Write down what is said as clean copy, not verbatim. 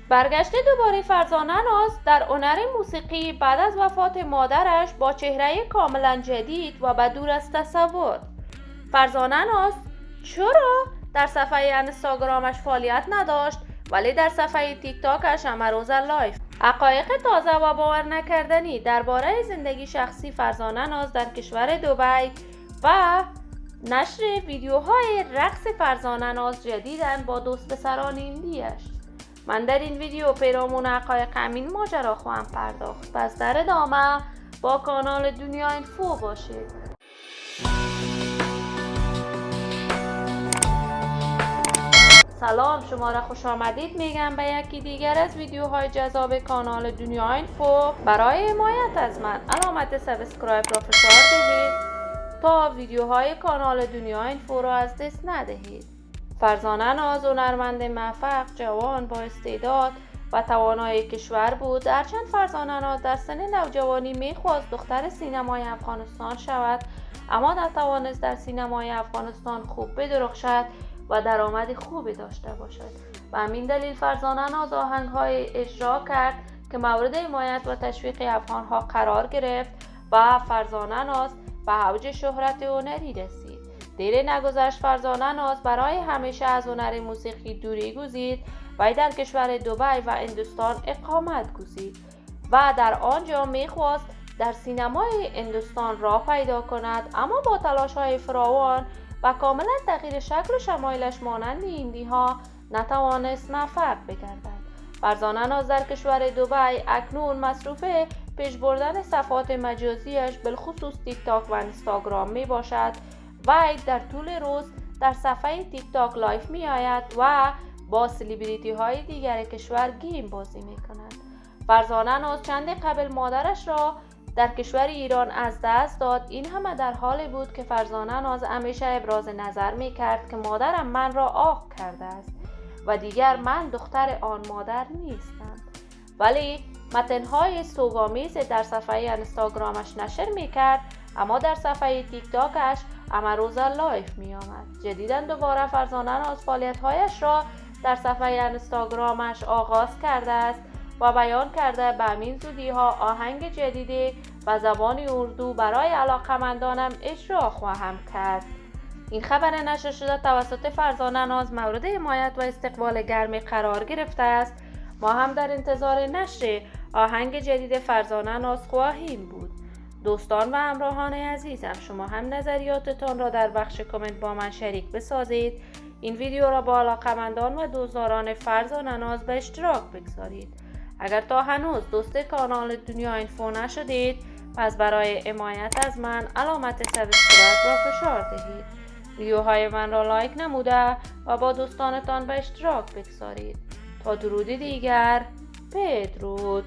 برگشت دوباره فرزانه ناز در هنر موسیقی بعد از وفات مادرش با چهره کاملا جدید و بدور از تصور. فرزانه ناز چرا در صفحه اینستاگرامش فعالیت نداشت ولی در صفحه تیک تاکش همه روز لایف حقایق تازه و باور نکردنی درباره زندگی شخصی فرزانه ناز در کشور دبی و نشر ویدیوهای رقص فرزانه ناز جدیداً با دوست پسران هندیش. من در این ویدیو پیرامون حقایق همین ماجرا خواهم پرداخت. پس در ادامه با کانال دنیا اینفو باشید. سلام، شما را خوش آمدید میگم به یکی دیگر از ویدیوهای جذاب کانال دنیا اینفو. برای حمایت از من علامت سابسکرایب را فشار دهید تا ویدیوهای کانال دنیا اینفو را از دست ندهید. فرزانه ناز هنرمند موفق، جوان، با استعداد و توانای کشور بود. هرچند فرزانه ناز در سن نوجوانی میخواست دختر سینمای افغانستان شود، اما نتوانست در سینمای افغانستان خوب بدرخشد و درآمد خوبی داشته باشد. و همین دلیل فرزانه ناز آهنگ‌های اجرا کرد که مورد حمایت و تشویق افغان‌ها قرار گرفت و فرزانه ناز به اوج شهرت هنری رسید. دیر نگذشت فرزانه ناز برای همیشه از هنر موسیقی دوری گزید و در کشور دبی و هندوستان اقامت گزید و در آنجا میخواست در سینمای هندوستان راه پیدا کند، اما با تلاش‌های فراوان و کاملا تغییر شکل و شمایلش مانند هندی ها نتوانست موفق بگردد. فرزانه ناز در کشور دبی اکنون مصروف پیش بردن صفحات مجازیش بالخصوص تیک تاک و اینستاگرام می باشد و در طول روز در صفحه تیک تاک لایف می آید و با سلبریتی های دیگر کشور گیم بازی می کند. فرزانه ناز چند قبل مادرش را در کشور ایران از دست داد. این همه در حالی بود که فرزانه ناز همیشه ابراز نظر می کرد که مادرم من را عاق کرده است و دیگر من دختر آن مادر نیستم، ولی متن‌های سوگامیز در صفحه اینستاگرامش نشر می کرد، اما در صفحه تیک تاکش همه روز لایف می آمد. جدیداً دوباره فرزانه ناز فعالیت‌هایش را در صفحه اینستاگرامش آغاز کرده است و بیان کرده به همین زودی ها آهنگ جدیدی و زبان اردو برای علاقمندانم اجرا خواهم کرد. این خبر نشر شده توسط فرزانه ناز مورد حمایت و استقبال گرمی قرار گرفته است. ما هم در انتظار نشر آهنگ جدید فرزانه ناز خواهیم بود. دوستان و همراهان عزیزم، شما هم نظریاتتان را در بخش کامنت با من شریک بسازید. این ویدیو را با علاقمندان و دوستداران فرزانه ناز به اشتراک بگذارید. اگر تا هنوز دوست کانال دنیا اینفو نشدید، پس برای حمایت از من علامت سابسکرایب را فشار دهید. ویدیوهای من را لایک نموده و با دوستانتان به اشتراک بگذارید. تا درودی دیگر، بدرود.